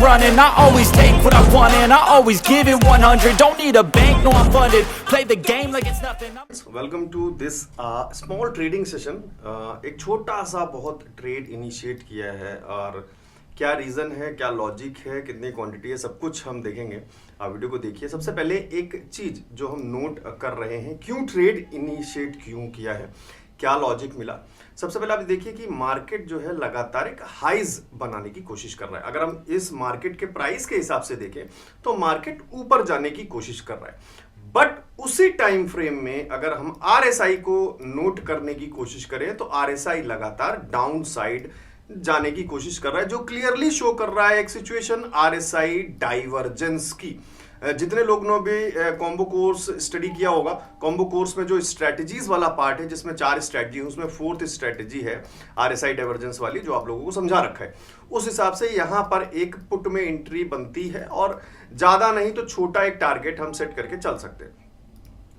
running. I always take what I want and I always give it 100. Don't need a bank, no I'm funded. Play the game like it's nothing. Welcome to this small trading session. एक छोटा सा बहुत trade initiate किया है और क्या reason है, क्या लॉजिक है, कितनी क्वांटिटी है, सब कुछ हम देखेंगे। आप वीडियो को देखिए। सबसे पहले एक चीज़ जो हम नोट कर रहे हैं, क्यों ट्रेड इनिशिएट क्यों किया है, क्या लॉजिक मिला। सबसे पहले आप देखिए कि मार्केट जो है लगातार एक हाइज बनाने की कोशिश कर रहा है। अगर हम इस मार्केट के प्राइस के हिसाब से देखें तो मार्केट ऊपर जाने की कोशिश कर रहा है, बट उसी टाइम फ्रेम में अगर हम आरएसआई को नोट करने की कोशिश करें तो आरएसआई लगातार डाउन साइड जाने की कोशिश कर रहा है, जो क्लियरली शो कर रहा है एक सिचुएशन आरएसआई डाइवर्जेंस की। जितने लोग ने भी कॉम्बो कोर्स स्टडी किया होगा, कॉम्बो कोर्स में जो स्ट्रेटजीज वाला पार्ट है जिसमें 4 स्ट्रेटजी है, उसमें 4th स्ट्रेटजी है आरएसआई डाइवर्जेंस वाली, जो आप लोगों को समझा रखा है। उस हिसाब से यहां पर एक पुट में एंट्री बनती है और ज्यादा नहीं तो छोटा एक टारगेट हम सेट करके चल सकते हैं।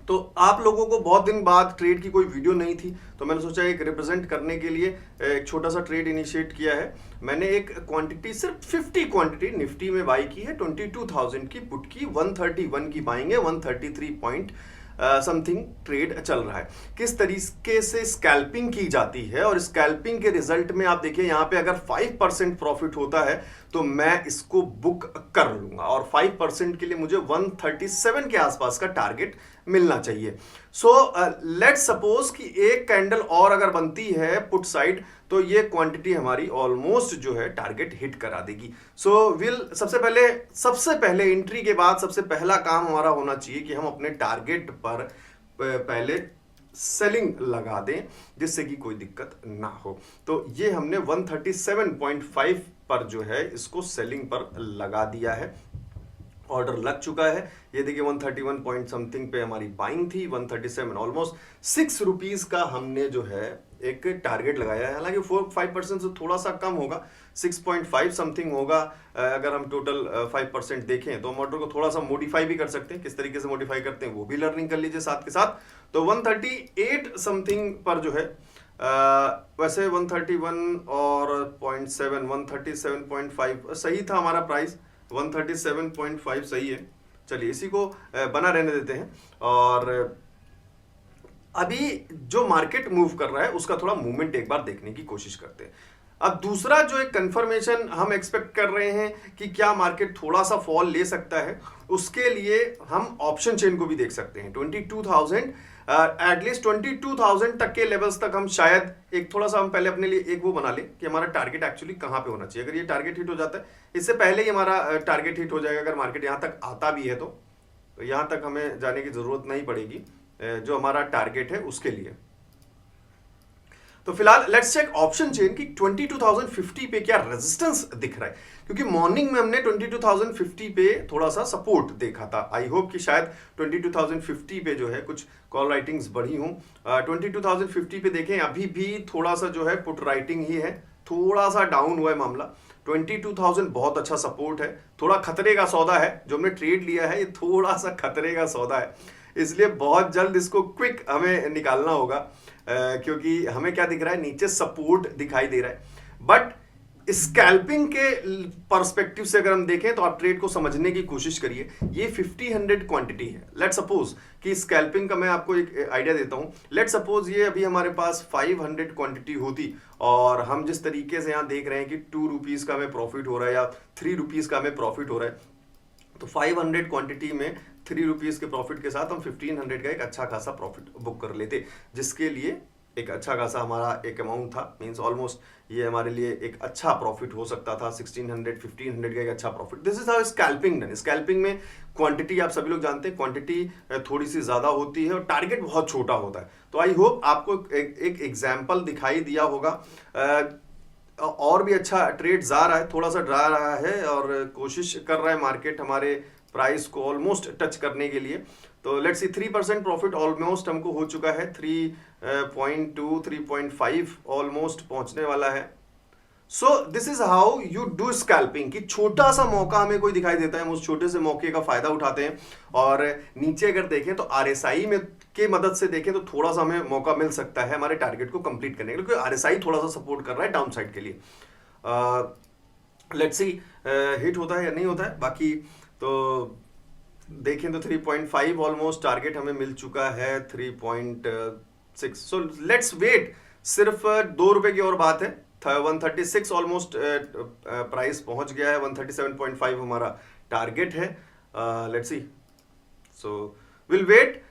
तो आप लोगों को बहुत दिन बाद ट्रेड की कोई वीडियो नहीं थी, तो मैंने सोचा एक रिप्रेजेंट करने के लिए एक छोटा सा ट्रेड इनिशिएट किया है। मैंने एक क्वांटिटी, सिर्फ 50 क्वांटिटी निफ्टी में बाई की है, 22,000 की पुट की, 131 की बाइंग है, 133 पॉइंट समथिंग ट्रेड चल रहा है। किस तरीके से स्कैल्पिंग की जाती है और स्कैल्पिंग के रिजल्ट में आप देखिए यहाँ पे अगर 5% प्रॉफिट होता है तो मैं इसको बुक कर लूंगा और 5% के लिए मुझे 137 के आसपास का टारगेट मिलना चाहिए। सो लेट्स सपोज कि एक कैंडल और अगर बनती है पुट साइड तो ये क्वांटिटी हमारी ऑलमोस्ट जो है टारगेट हिट करा देगी। सो सबसे पहले एंट्री के बाद सबसे पहला काम हमारा होना चाहिए कि हम अपने टारगेट पर पहले सेलिंग लगा दें जिससे कि कोई दिक्कत ना हो। तो ये हमने 137.5 पर जो है इसको सेलिंग पर लगा दिया है, ऑर्डर लग चुका है। ये देखिए 131 पॉइंट समथिंग पे हमारी बाइंग थी, 137 ऑलमोस्ट 6 रुपीज का हमने जो है एक टारगेट लगाया है। हालांकि 4-5% से थोड़ा सा कम होगा, 6.5 समथिंग होगा। अगर हम टोटल 5% देखें तो हम ऑर्डर को थोड़ा सा मॉडिफाई भी कर सकते हैं। किस तरीके से मॉडिफाई करते हैं वो भी लर्निंग कर लीजिए साथ के साथ। तो 138 समथिंग पर जो है वैसे 131 और 0.7 137.5 सही था हमारा प्राइस, 137.5 सही है। चलिए इसी को बना रहने देते हैं और अभी जो मार्केट मूव कर रहा है उसका थोड़ा मूवमेंट एक बार देखने की कोशिश करते हैं। अब दूसरा जो एक कंफर्मेशन हम एक्सपेक्ट कर रहे हैं कि क्या मार्केट थोड़ा सा फॉल ले सकता है, उसके लिए हम ऑप्शन चेन को भी देख सकते हैं। 22,000 एटलीस्ट 22,000 तक के लेवल्स तक हम शायद एक थोड़ा सा हम पहले अपने लिए एक वो बना लें कि हमारा टारगेट एक्चुअली कहां पे होना चाहिए। अगर ये टारगेट हिट हो जाता है, इससे पहले ही हमारा टारगेट हिट हो जाएगा। अगर मार्केट यहां तक आता भी है तो यहां तक हमें जाने की जरूरत नहीं पड़ेगी जो हमारा टारगेट है उसके लिए। तो फिलहाल लेट्स चेक ऑप्शन चेन की 22,050 पे क्या रेजिस्टेंस दिख रहा है, क्योंकि मॉर्निंग में हमने 22,050 पे थोड़ा सा सपोर्ट देखा था। आई होप कि शायद 22,050 पे जो है कुछ कॉल राइटिंग्स बढ़ी हूं। 22,050 पे देखें अभी भी थोड़ा सा जो है पुट राइटिंग ही है, थोड़ा सा डाउन हुआ है मामला। 22,000 बहुत अच्छा सपोर्ट है, थोड़ा खतरे का सौदा है। जो हमने ट्रेड लिया है ये थोड़ा सा खतरे का सौदा है, इसलिए बहुत जल्द इसको क्विक हमें निकालना होगा क्योंकि हमें क्या दिख रहा है, नीचे सपोर्ट दिखाई दे रहा है। बट स्कैल्पिंग के पर्सपेक्टिव से अगर हम देखें तो आप ट्रेड को समझने की कोशिश करिए। ये 50-100 क्वांटिटी है। लेट सपोज कि स्कैल्पिंग का मैं आपको एक आइडिया देता हूं। लेट सपोज ये अभी हमारे पास 500 क्वांटिटी होती और हम जिस तरीके से यहां देख रहे हैं कि 2 रुपीज का हमें प्रॉफिट हो रहा है या 3 रुपीज का हमें प्रॉफिट हो रहा है, तो 500 क्वांटिटी में 3 रुपीज के प्रॉफिट के साथ हम 1500 का एक अच्छा खासा प्रॉफिट बुक कर लेते, जिसके लिए एक अच्छा खासा हमारा एक अमाउंट था। मींस ऑलमोस्ट ये हमारे लिए एक अच्छा प्रॉफिट हो सकता था, 1600-1500 का एक अच्छा profit. This is how scalping done. Scalping में क्वांटिटी आप सभी लोग जानते हैं, क्वांटिटी थोड़ी सी ज्यादा होती है और टारगेट बहुत छोटा होता है। तो आई होप आपको एक एग्जाम्पल दिखाई दिया होगा। और भी अच्छा ट्रेड जा रहा है, थोड़ा सा जा रहा है और कोशिश कर रहा है मार्केट हमारे प्राइस को ऑलमोस्ट टच करने के लिए। तो लेट्स सी 3% प्रॉफिट ऑलमोस्ट हमको हो चुका है, 3.2 3.5 ऑलमोस्ट पहुंचने वाला है। So this is how you do scalping कि छोटा सा मौका हमें कोई दिखाई देता है, हम उस छोटे से मौके का फायदा उठाते हैं। और नीचे अगर देखें तो आरएसआई में के मदद से देखें तो थोड़ा सा हमें मौका मिल सकता है हमारे टारगेट को कंप्लीट करने के लिए, क्योंकि आरएसआई थोड़ा सा सपोर्ट कर रहा है डाउन साइड के लिए। लेट्स सी हिट होता है या नहीं होता है। बाकी तो देखें तो 3.5 ऑलमोस्ट टारगेट हमें मिल चुका है 3.6। सो लेट्स वेट, सिर्फ ₹2 की और बात है। 136 ऑलमोस्ट प्राइस पहुंच गया है, 137.5 हमारा टारगेट है। Let's see, so will wait.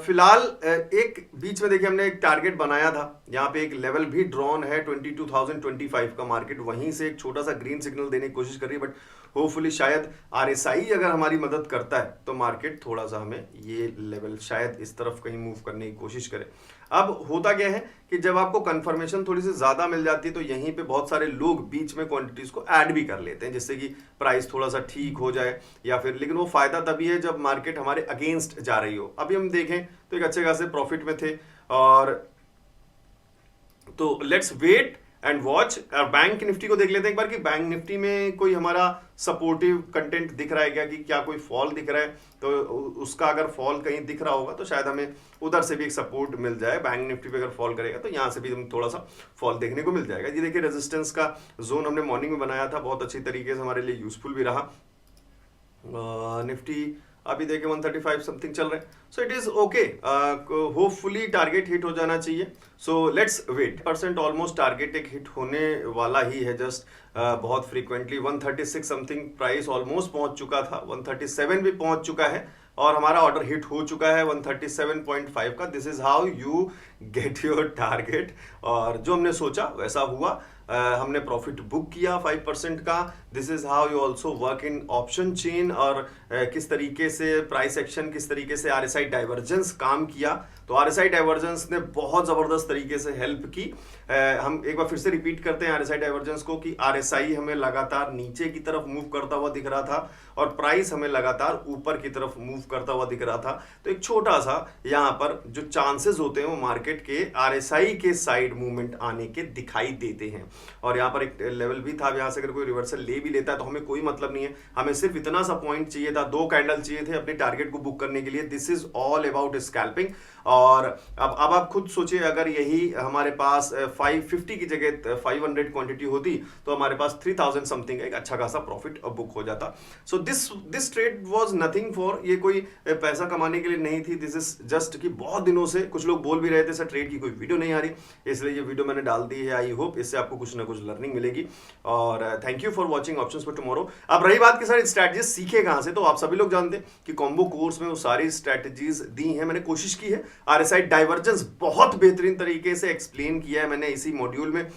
फिलहाल एक बीच में देखिए हमने एक टारगेट बनाया था, यहाँ पे एक लेवल भी ड्रॉन है 22,025 का। मार्केट वहीं से एक छोटा सा ग्रीन सिग्नल देने की कोशिश कर रही है, बट होपफुली शायद RSI अगर हमारी मदद करता है तो मार्केट थोड़ा सा हमें ये लेवल शायद इस तरफ कहीं मूव करने की कोशिश करे। अब होता क्या है कि जब आपको कंफर्मेशन थोड़ी सी ज्यादा मिल जाती है तो यहीं पे बहुत सारे लोग बीच में क्वांटिटीज को ऐड भी कर लेते हैं, जिससे कि प्राइस थोड़ा सा ठीक हो जाए या फिर, लेकिन वो फायदा तभी है जब मार्केट हमारे अगेंस्ट जा रही हो। अभी हम देखें तो एक अच्छे खासे प्रॉफिट में थे, और तो let's wait and watch. Bank Nifty को देख लेते हैं एक बार कि बैंक निफ्टी में कोई हमारा सपोर्टिव कंटेंट दिख रहा है क्या, कि क्या कोई फॉल दिख रहा है। तो उसका अगर फॉल कहीं दिख रहा होगा तो शायद हमें उधर से भी एक सपोर्ट मिल जाए। बैंक निफ्टी पे अगर फॉल करेगा तो यहाँ से भी हम थोड़ा सा फॉल देखने को मिल जाएगा। ये देखिए रेजिस्टेंस का जोन हमने मॉर्निंग में बनाया था, बहुत अच्छी तरीके से हमारे लिए यूजफुल भी रहा। निफ्टी अभी देखिए 135 समथिंग चल रहे हैं, so it is okay. Hopefully target hit हो जाना चाहिए। So let's wait. % Almost target एक हिट होने वाला ही है, जस्ट बहुत फ्रीक्वेंटली 136 समथिंग प्राइस ऑलमोस्ट पहुंच चुका था, 137 भी पहुंच चुका है, और हमारा ऑर्डर हिट हो चुका है 137.5 का। This is how you get your target, और जो हमने सोचा वैसा हुआ। हमने प्रॉफिट बुक किया 5% का। This is how you also work in option chain, और किस तरीके से प्राइस एक्शन, किस तरीके से RSI डाइवर्जेंस काम किया। तो RSI डाइवर्जेंस ने बहुत जबरदस्त तरीके से हेल्प की। हम एक बार फिर से रिपीट करते हैं RSI डाइवर्जेंस को, कि RSI हमें लगातार नीचे की तरफ मूव करता हुआ दिख रहा था और प्राइस हमें लगातार ऊपर की तरफ मूव करता हुआ दिख रहा था। तो एक छोटा सा यहाँ पर जो चांसेस होते हैं वो मार्केट के RSI के साइड मूवमेंट आने के दिखाई देते हैं। और यहाँ पर एक लेवल भी था, यहाँ से अगर कोई रिवर्सल ले भी लेता है तो हमें कोई मतलब नहीं है, हमें सिर्फ इतना सा पॉइंट चाहिए था, 2 कैंडल चाहिए थे अपने टारगेट को बुक करने के लिए। This is all about scalping. और अब आप खुद सोचिए, अगर यही हमारे पास 550 की जगह 500 क्वांटिटी होती तो हमारे पास 3000 समथिंग एक अच्छा खासा प्रॉफिट बुक हो जाता। So this trade was nothing for, ये कोई पैसा कमाने के लिए नहीं थी। दिस इज जस्ट कि बहुत दिनों से कुछ लोग बोल भी रहे थे सर ट्रेड की कोई वीडियो नहीं आ रही, इसलिए ये वीडियो मैंने डाल दी है। आई होप इससे आपको कुछ ना कुछ लर्निंग मिलेगी, और thank you for watching options for tomorrow. अब रही बात कि सर स्ट्रैटेजीज सीखे कहां से, तो आप सभी लोग जानते हैं कि कॉम्बो कोर्स में वो सारी स्ट्रैटेजीज दी हैं। मैंने कोशिश की है, RSI डाइवर्जेंस बहुत बेहतरीन तरीके से एक्सप्लेन किया है मैंने इसी मॉड्यूल में।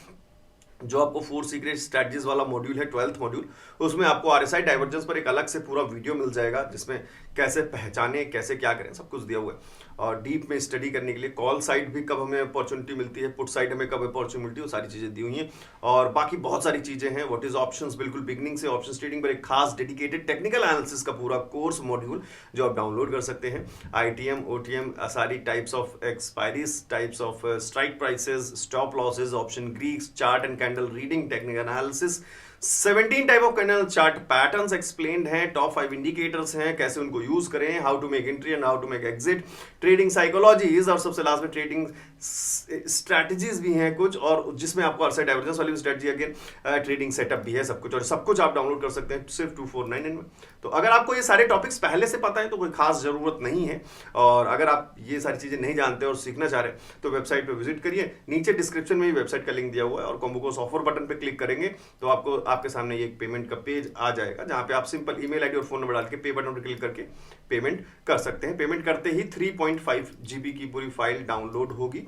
जो आपको 4 सीक्रेट स्ट्रैटेजीज वाला मॉड्यूल है, 12th मॉड्यूल, उसमें आपको RSI डाइवर्जेंस पर एक अलग से पूरा वीडियो मिल जाएगा, जिसमें कैसे पहचाने, कैसे क्या करें, सब कुछ दिया हुआ है। और डीप में स्टडी करने के लिए कॉल साइड भी कब हमें अपॉर्चुनिटी मिलती है, पुट साइड हमें कब अपॉर्चुनिटी मिलती है, वो सारी चीजें दी हुई हैं। और बाकी बहुत सारी चीजें हैं। व्हाट इज ऑप्शंस, बिल्कुल बिगनिंग से ऑप्शंस ट्रेडिंग पर एक खास डेडिकेटेड टेक्निकल एनालिसिस का पूरा कोर्स मॉड्यूल जो आप डाउनलोड कर सकते हैं। ITM, OTM, सारी types of expiries, types of strike prices, stop losses, option Greeks, chart and candle reading, technical analysis, 17 type of candle chart patterns explained हैं, top 5 indicators हैं, कैसे उनको यूज करें, how to make entry and how to make exit, trading psychologies, और सबसे last में trading strategies भी हैं कुछ, और जिसमें आपको RSI डाइवर्जेंस वाली स्ट्रैटेजी, अगेन ट्रेडिंग सेटअप भी है, सब कुछ, और सब कुछ आप डाउनलोड कर सकते हैं सिर्फ 249 में। तो अगर आपको ये सारे टॉपिक्स पहले से पता है तो कोई खास जरूरत नहीं है, और अगर आप ये सारी चीजें नहीं जानते और सीखना चाह रहे हैं तो वेबसाइट पे विजिट करिए। नीचे डिस्क्रिप्शन में ही वेबसाइट का लिंक दिया हुआ है, और कॉम्बो कोर्स ऑफर बटन पे क्लिक करेंगे तो आपको आपके सामने ये एक पेमेंट का पेज आ जाएगा, जहां पे आप सिंपल ईमेल आईडी और फोन नंबर डाल के पे बटन पर क्लिक करके पेमेंट कर सकते हैं। पेमेंट करते ही 3.5 GB की पूरी फाइल डाउनलोड होगी,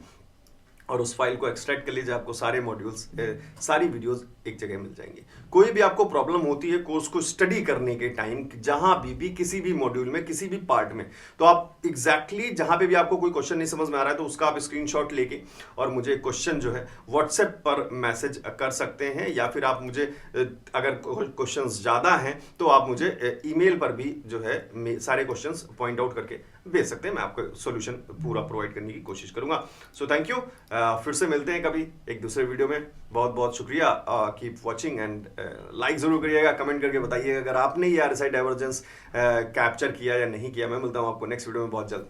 और उस फाइल को एक्सट्रैक्ट कर लीजिए, आपको सारे मॉड्यूल्स, सारी वीडियोस एक जगह मिल जाएंगे। कोई भी आपको प्रॉब्लम होती है कोर्स को स्टडी करने के टाइम, जहां भी किसी भी मॉड्यूल में, किसी भी पार्ट में, तो आप एग्जैक्टली जहां पे भी आपको कोई क्वेश्चन नहीं समझ में आ रहा है तो उसका आप स्क्रीनशॉट लेके और मुझे क्वेश्चन जो है व्हाट्सएप पर मैसेज कर सकते हैं, या फिर आप मुझे अगर क्वेश्चंस ज्यादा हैं तो आप मुझे ईमेल पर भी जो है सारे क्वेश्चंस पॉइंट आउट करके भेज सकते हैं। मैं आपको सॉल्यूशन पूरा प्रोवाइड करने की कोशिश करूंगा। So thank you. फिर से मिलते हैं कभी एक दूसरे वीडियो में। बहुत बहुत शुक्रिया। कीप वॉचिंग एंड लाइक जरूर करिएगा, कमेंट करके बताइएगा अगर आपने ये RSI डाइवर्जेंस कैप्चर किया या नहीं किया। मैं मिलता हूं आपको नेक्स्ट वीडियो में बहुत जल्द।